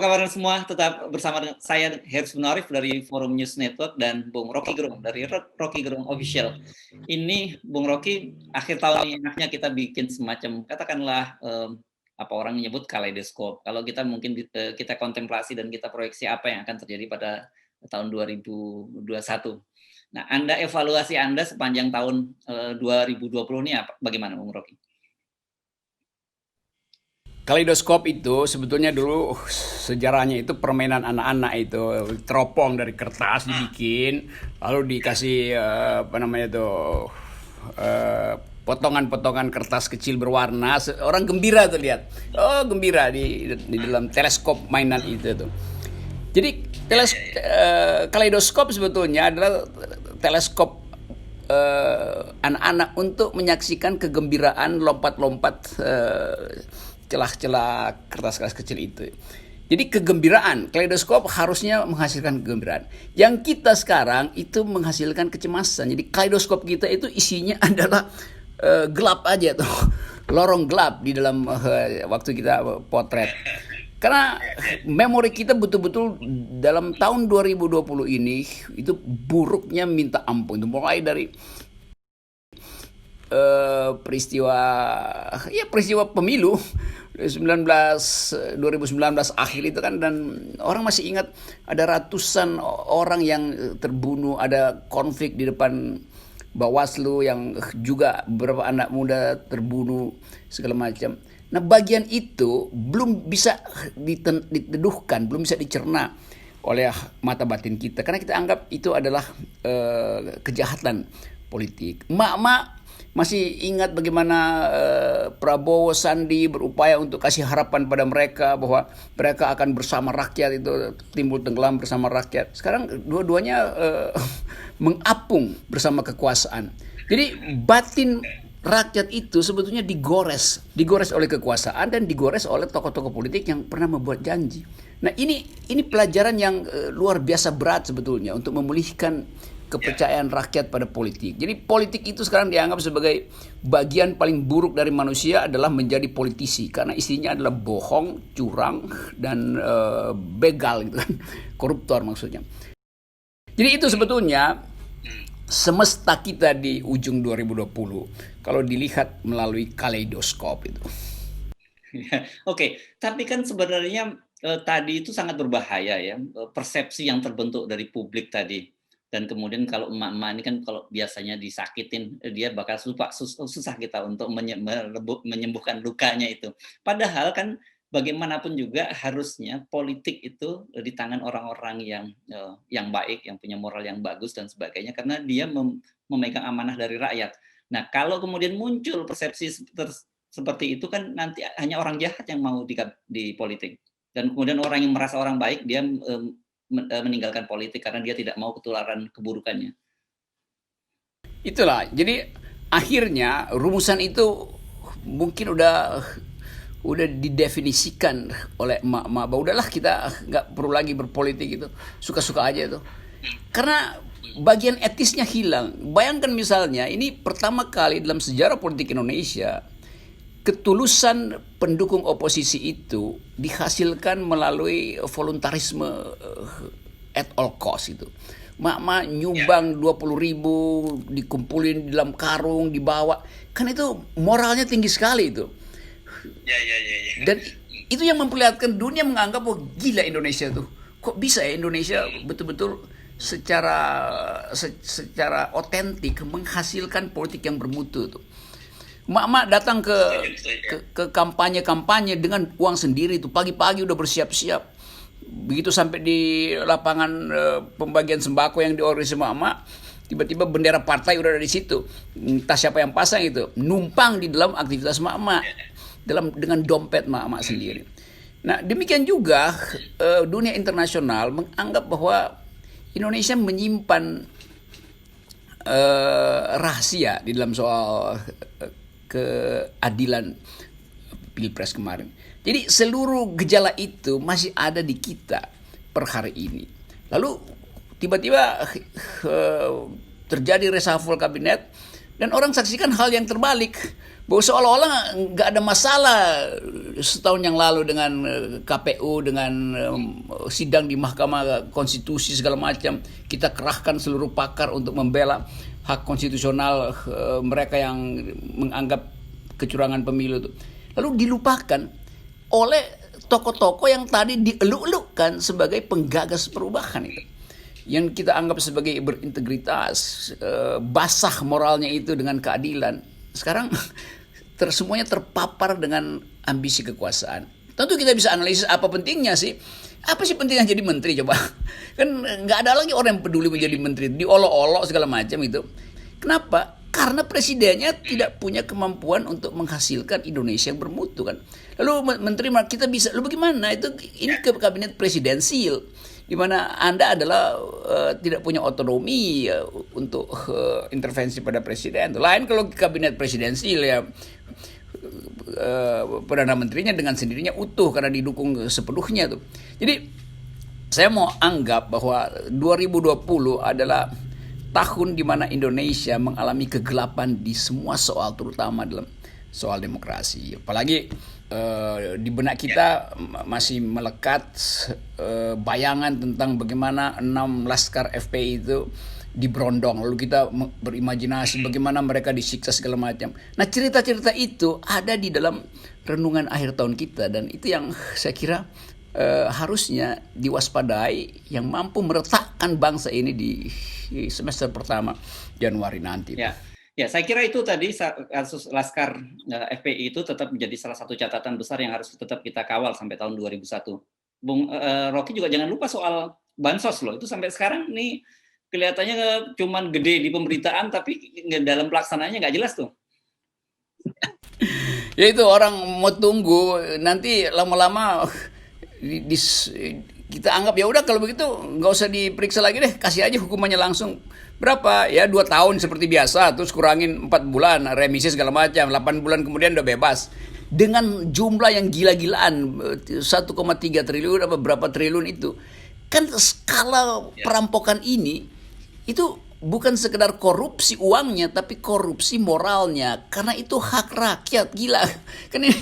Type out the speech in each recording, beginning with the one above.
kabar semua? Tetap bersama dengan saya Hersum Norif dari Forum News Network dan Bung Rocky Gerung dari Rocky Gerung Official. Ini Bung Rocky, akhir tahun ini enaknya kita bikin semacam katakanlah apa orang menyebut kaleidoskop. Kalau kita mungkin kita kontemplasi dan kita proyeksi apa yang akan terjadi pada tahun 2021. Nah, evaluasi Anda sepanjang tahun 2020 ini apa, bagaimana Bung Rocky? Kaleidoskop itu sebetulnya dulu sejarahnya itu permainan anak-anak itu, teropong dari kertas dibikin, lalu dikasih apa namanya tuh potongan-potongan kertas kecil berwarna, orang gembira tuh lihat, oh gembira di dalam teleskop mainan itu tuh. Jadi kaleidoskop sebetulnya adalah teleskop anak-anak untuk menyaksikan kegembiraan lompat-lompat celah-celah kertas-kertas kecil itu. Jadi kegembiraan, kaleidoskop harusnya menghasilkan kegembiraan. Yang kita sekarang itu menghasilkan kecemasan. Jadi kaleidoskop kita itu isinya adalah gelap aja tuh, lorong gelap di dalam waktu kita potret. Karena memori kita betul-betul dalam tahun 2020 ini itu buruknya minta ampun. Mulai dari peristiwa pemilu 2019 akhir itu kan, dan orang masih ingat ada ratusan orang yang terbunuh, ada konflik di depan Bawaslu yang juga beberapa anak muda terbunuh segala macam. Nah, bagian itu belum bisa diteduhkan, belum bisa dicerna oleh mata batin kita karena kita anggap itu adalah kejahatan politik. Mak-mak masih ingat bagaimana Prabowo Sandi berupaya untuk kasih harapan pada mereka bahwa mereka akan bersama rakyat, itu timbul tenggelam bersama rakyat. Sekarang dua-duanya mengapung bersama kekuasaan. Jadi batin rakyat itu sebetulnya digores oleh kekuasaan dan digores oleh tokoh-tokoh politik yang pernah membuat janji. Nah, ini pelajaran yang luar biasa berat sebetulnya untuk memulihkan kepercayaan rakyat pada politik. Jadi politik itu sekarang dianggap sebagai bagian paling buruk dari manusia adalah menjadi politisi, karena isinya adalah bohong, curang, dan begal gitu kan, koruptor maksudnya. Jadi itu sebetulnya semesta kita di ujung 2020 kalau dilihat melalui kaleidoskop itu. Oke, tapi kan sebenarnya tadi itu sangat berbahaya ya, persepsi yang terbentuk dari publik tadi. Dan kemudian kalau emak-emak ini kan kalau biasanya disakitin, dia bakal susah kita untuk menyembuhkan lukanya itu. Padahal kan bagaimanapun juga harusnya politik itu di tangan orang-orang yang baik, yang punya moral yang bagus dan sebagainya, karena dia memegang amanah dari rakyat. Nah, kalau kemudian muncul persepsi seperti itu kan nanti hanya orang jahat yang mau di politik. Dan kemudian orang yang merasa orang baik, dia meninggalkan politik karena dia tidak mau ketularan keburukannya. Itulah, jadi akhirnya rumusan itu mungkin udah didefinisikan oleh emak-emak bahwa udahlah kita nggak perlu lagi berpolitik, itu suka-suka aja itu, karena bagian etisnya hilang. Bayangkan misalnya ini pertama kali dalam sejarah politik Indonesia ketulusan pendukung oposisi itu dihasilkan melalui voluntarisme at all cost itu. Mak-mak nyumbang 20.000, dikumpulin di dalam karung, dibawa. Kan itu moralnya tinggi sekali itu. Dan itu yang memperlihatkan dunia menganggap bahwa gila Indonesia tuh. Kok bisa ya Indonesia betul-betul secara otentik menghasilkan politik yang bermutu tuh. Mak-mak datang ke kampanye dengan uang sendiri itu, pagi-pagi udah bersiap-siap. Begitu sampai di lapangan pembagian sembako yang diorganisir mak-mak, tiba-tiba bendera partai udah ada di situ. Entah siapa yang pasang itu, numpang di dalam aktivitas mak-mak dengan dompet mak-mak sendiri. Nah, demikian juga dunia internasional menganggap bahwa Indonesia menyimpan rahasia di dalam soal keadilan Pilpres kemarin. Jadi seluruh gejala itu masih ada di kita per hari ini. Lalu tiba-tiba terjadi reshuffle kabinet Dan orang saksikan hal yang terbalik, bahwa seolah-olah nggak ada masalah setahun yang lalu dengan KPU, dengan sidang di Mahkamah Konstitusi segala macam. Kita kerahkan seluruh pakar untuk membela hak konstitusional mereka yang menganggap kecurangan pemilu itu. Lalu dilupakan oleh tokoh-tokoh yang tadi dieluk-elukkan sebagai penggagas perubahan itu, yang kita anggap sebagai berintegritas, basah moralnya itu dengan keadilan. Sekarang semuanya terpapar dengan ambisi kekuasaan. Tentu kita bisa analisis apa pentingnya sih. Apa sih pentingnya jadi menteri coba? Kan nggak ada lagi orang yang peduli menjadi menteri. Diolok-olok segala macam itu. Kenapa? Karena presidennya tidak punya kemampuan untuk menghasilkan Indonesia yang bermutu kan. Lalu menteri kita bisa, lalu bagaimana? Ini ke kabinet presidensil, di mana Anda adalah tidak punya otonomi untuk intervensi pada presiden. Lain kalau kabinet presidensil ya, perdana menterinya dengan sendirinya utuh karena didukung sepenuhnya tuh. Jadi saya mau anggap bahwa 2020 adalah tahun di mana Indonesia mengalami kegelapan di semua soal, terutama dalam soal demokrasi. Apalagi di benak kita masih melekat bayangan tentang bagaimana 6 laskar FPI itu diberondong. Lalu kita berimajinasi bagaimana mereka disiksa segala macam. Nah, cerita-cerita itu ada di dalam renungan akhir tahun kita, dan itu yang saya kira harusnya diwaspadai, yang mampu meretakkan bangsa ini di semester pertama Januari nanti. Ya, saya kira itu tadi kasus Laskar FPI itu tetap menjadi salah satu catatan besar yang harus tetap kita kawal sampai tahun 2001. Bung Rocky juga jangan lupa soal bansos loh. Itu sampai sekarang nih kelihatannya cuman gede di pemberitaan, tapi dalam pelaksanaannya nggak jelas tuh. Ya itu orang mau tunggu, nanti lama-lama kita anggap ya udah kalau begitu nggak usah diperiksa lagi deh, kasih aja hukumannya langsung. Berapa ya, 2 tahun seperti biasa, terus kurangin 4 bulan remisi segala macam, 8 bulan kemudian udah bebas, dengan jumlah yang gila-gilaan 1,3 triliun apa berapa triliun. Itu kan skala perampokan ini itu bukan sekedar korupsi uangnya, tapi korupsi moralnya, karena itu hak rakyat. Gila kan ini.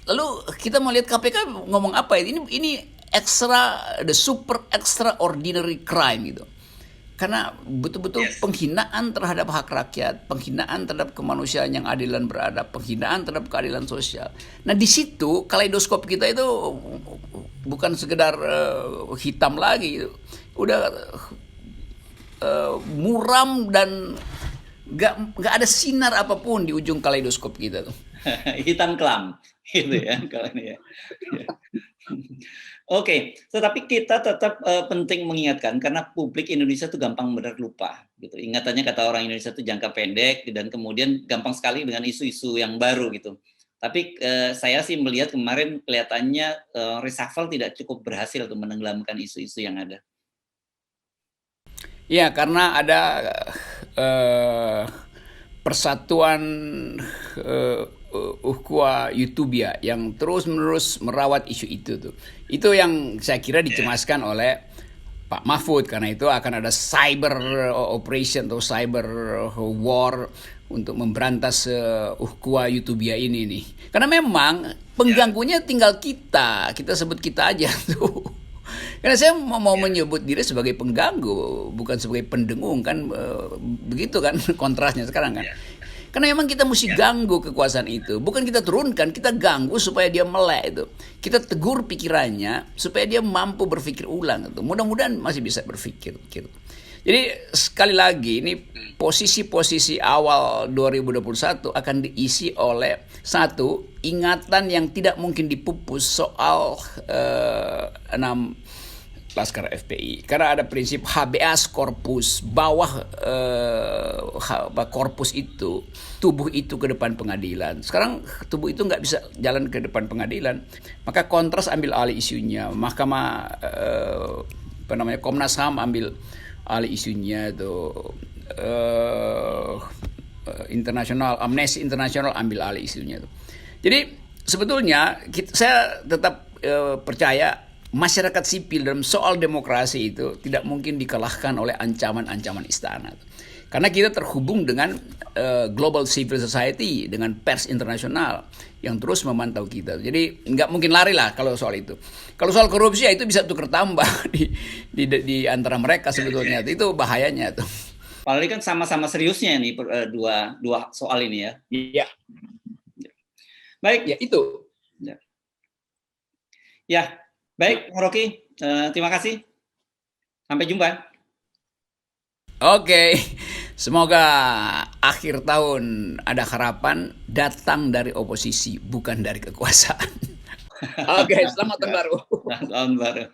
Lalu kita mau lihat KPK ngomong apa ini extra, the super extraordinary crime gitu. Karena betul-betul penghinaan terhadap hak rakyat, penghinaan terhadap kemanusiaan yang adil dan beradab, penghinaan terhadap keadilan sosial. Nah, di situ kaleidoskop kita itu bukan sekedar hitam lagi, udah muram dan nggak ada sinar apapun di ujung kaleidoskop kita tuh. Hitam kelam, gitu ya kalau ini ya. Oke, tetapi kita tetap penting mengingatkan, karena publik Indonesia itu gampang benar lupa gitu. Ingatannya, kata orang Indonesia itu jangka pendek, dan kemudian gampang sekali dengan isu-isu yang baru gitu. Tapi saya sih melihat kemarin kelihatannya reshuffle tidak cukup berhasil untuk menenggelamkan isu-isu yang ada. Ya, karena ada persatuan Uhkuwa Utubia yang terus-menerus merawat isu itu tuh. Itu yang saya kira dicemaskan oleh Pak Mahfud, karena itu akan ada cyber operation atau cyber war untuk memberantas Uhkuwa Utubia ini nih. Karena memang pengganggunya tinggal kita sebut kita aja tuh. Karena saya mau menyebut diri sebagai pengganggu, bukan sebagai pendengung kan, begitu kan kontrasnya sekarang kan. Karena memang kita mesti ganggu kekuasaan itu, bukan kita turunkan, kita ganggu supaya dia melek itu. Kita tegur pikirannya supaya dia mampu berpikir ulang itu. Mudah-mudahan masih bisa berpikir gitu. Jadi sekali lagi, ini posisi-posisi awal 2021 akan diisi oleh satu, ingatan yang tidak mungkin dipupus soal 6 Laskar FPI, karena ada prinsip habeas corpus, bawah korpus itu, tubuh itu ke depan pengadilan. Sekarang tubuh itu nggak bisa jalan ke depan pengadilan, maka Kontras ambil alih isunya, Mahkamah Komnas HAM ambil alih isunya, itu internasional, Amnesty International ambil alih isunya tuh. Jadi sebetulnya saya tetap percaya masyarakat sipil dalam soal demokrasi itu tidak mungkin dikalahkan oleh ancaman-ancaman istana. Karena kita terhubung dengan global civil society, dengan pers internasional yang terus memantau kita. Jadi nggak mungkin lari lah kalau soal itu. Kalau soal korupsi ya itu bisa tukar tambah di antara mereka sebetulnya. Itu bahayanya tuh. Apalagi kan sama-sama seriusnya nih dua soal ini ya. Iya, Baik. ya itu. Ya, baik, Bung Rocky. Terima kasih. Sampai jumpa. Oke, semoga akhir tahun ada harapan datang dari oposisi, bukan dari kekuasaan. Oke, selamat tahun baru. Tahun baru.